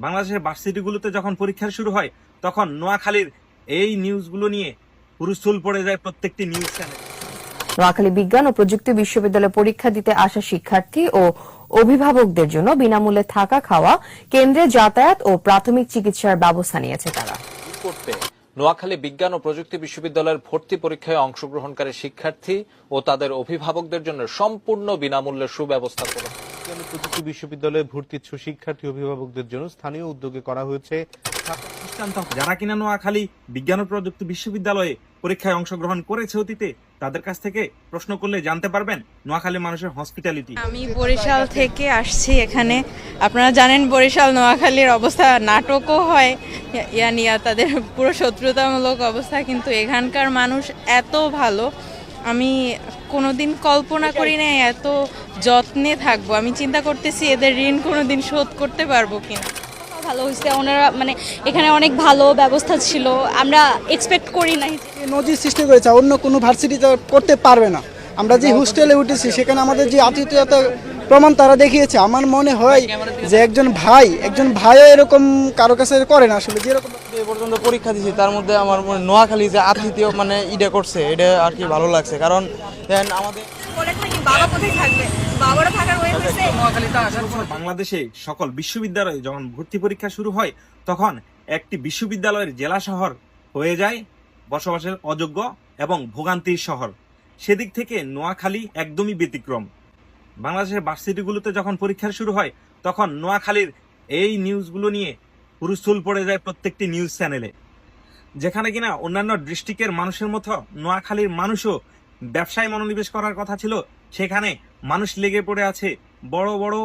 বাংলাদেশের ভার্সিটিগুলোতে যখন পরীক্ষা শুরু হয় তখন নোয়াখালীর এই নিউজগুলো নিয়ে হুলস্থুল পড়ে যায় প্রত্যেকটি নিউজ চ্যানেল। নোয়াখালী বিজ্ঞান ও প্রযুক্তি বিশ্ববিদ্যালয়ে পরীক্ষা দিতে আসা শিক্ষার্থী ও অভিভাবকদের জন্য বিনামূল্যে থাকা খাওয়া, কেন্দ্রে যাতায়াত ও প্রাথমিক চিকিৎসার ব্যবস্থা নিয়েছে তারা। নোয়াখালী বিজ্ঞান ও প্রযুক্তি বিশ্ববিদ্যালয়ের ভর্তি পরীক্ষায় অংশগ্রহণকারী শিক্ষার্থী ও তাদের অভিভাবকদের জন্য সম্পূর্ণ বিনামূল্যে সুব্যবস্থা করে প্রযুক্তি বিশ্ববিদ্যালয়ে ভর্তি ইচ্ছুক শিক্ষার্থী অভিভাবকদের জন্য স্থানীয় উদ্যোগে করা হয়েছে। যারা কিনা নোয়াখালী বিজ্ঞান ও প্রযুক্তি বিশ্ববিদ্যালয়ে পরীক্ষায় অংশগ্রহণ করেছে অতীতে, তাদের কাছ থেকে প্রশ্ন করলে জানতে পারবেন নোয়াখালী মানুষের হসপিটালিটি। আমি বরিশাল থেকে আসছি এখানে। আপনারা জানেন বরিশাল নোয়াখালীর অবস্থা, নাটকও হয় ইয়ানিয়া, তাদের পুরো শত্রুতামূলক অবস্থা, কিন্তু এখানকার মানুষ এত ভালো, আমি কোনোদিন কল্পনা করি না এত যত্নে থাকবো। আমি চিন্তা করতেছি এদের ঋণ কোনোদিন শোধ করতে পারবো কিনা। ভালো হয়েছে, ওনারা মানে এখানে অনেক ভালো ব্যবস্থা ছিল, আমরা এক্সপেক্ট করি নাই। নজির সৃষ্টি করেছে, অন্য কোনো ভার্সিটিতে করতে পারবে না। আমরা যে হোস্টেলে উঠেছি সেখানে আমাদের যে আতিথেয়তার প্রমাণ তারা দেখিয়েছে। আমার মনে হয় যে একজন ভাইও এরকম কারো কাছে করে না। আসলে যেরকম এ পর্যন্ত পরীক্ষা দিয়েছি তার মধ্যে আমার নোয়াখালী যে আতিথেয় মানে ইটা করছে, এটা আর কি ভালো লাগছে। কারণ আমাদের বাংলাদেশে সকল বিশ্ববিদ্যালয়ে যখন ভর্তি পরীক্ষা শুরু হয় তখন একটি বিশ্ববিদ্যালয়ের জেলা শহর হয়ে যায় বসবাসের অযোগ্য এবং ভোগান্তির শহর। সেদিক থেকে নোয়াখালী একদমই ব্যতিক্রম। বাংলাদেশের ভার্সিটিগুলোতে যখন পরীক্ষা শুরু হয় তখন নোয়াখালীর এই নিউজগুলো নিয়ে হুলস্থুল পড়ে যায় প্রত্যেকটি নিউজ চ্যানেলে। যেখানে কিনা অন্যান্য ডিস্ট্রিক্টের মানুষের মতো নোয়াখালীর মানুষও ব্যবসায় মনোনিবেশ করার কথা ছিল, সেখানে মানুষ লেগে পড়ে আছে বড় বড়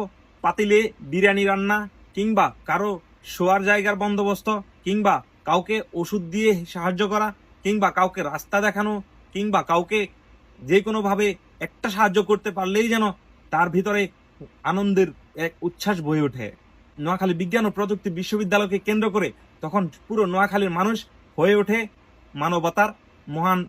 পাতিলে বিরিয়ানি রান্না, কিংবা কারো শোয়ার জায়গার বন্দোবস্ত, কিংবা কাউকে ওষুধ দিয়ে সাহায্য করা, কিংবা কাউকে রাস্তা দেখানো, কিংবা কাউকে যে কোনোভাবে একটা সাহায্য করতে পারলেই যেন তার ভিতরে আনন্দের এক উচ্ছ্বাস বয়ে ওঠে। নোয়াখালী বিজ্ঞান ও প্রযুক্তি বিশ্ববিদ্যালয়কে কেন্দ্র করে তখন পুরো নোয়াখালীর মানুষ হয়ে ওঠে মানবতার মহান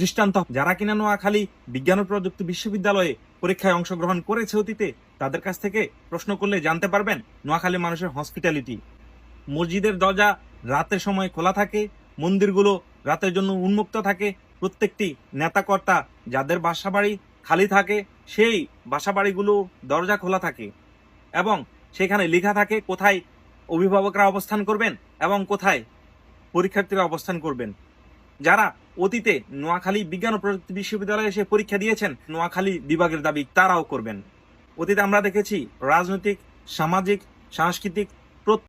দৃষ্টান্ত। যারা কিনা নোয়াখালী বিজ্ঞান ও প্রযুক্তি বিশ্ববিদ্যালয়ে পরীক্ষায় অংশগ্রহণ করেছে অতীতে, তাদের কাছ থেকে প্রশ্ন করলে জানতে পারবেন নোয়াখালী মানুষের হসপিটালিটি। মসজিদের দরজা রাতের সময় খোলা থাকে, মন্দিরগুলো রাতের জন্য উন্মুক্ত থাকে। প্রত্যেকটি নেতাকর্তা যাদের বাসাবাড়ি খালি থাকে সেই বাসাবাড়িগুলো দরজা খোলা থাকে এবং সেখানে লেখা থাকে কোথায় অভিভাবকরা অবস্থান করবেন এবং কোথায় পরীক্ষার্থীরা অবস্থান করবেন। যারা অতীতে নোয়াখালী বিজ্ঞান ও প্রযুক্তি বিশ্ববিদ্যালয়ে এসে পরীক্ষা দিয়েছেন, নোয়াখালী বিভাগের দাবি তারাও করবেন। অতীতে আমরা দেখেছি রাজনৈতিক, সামাজিক, সাংস্কৃতিক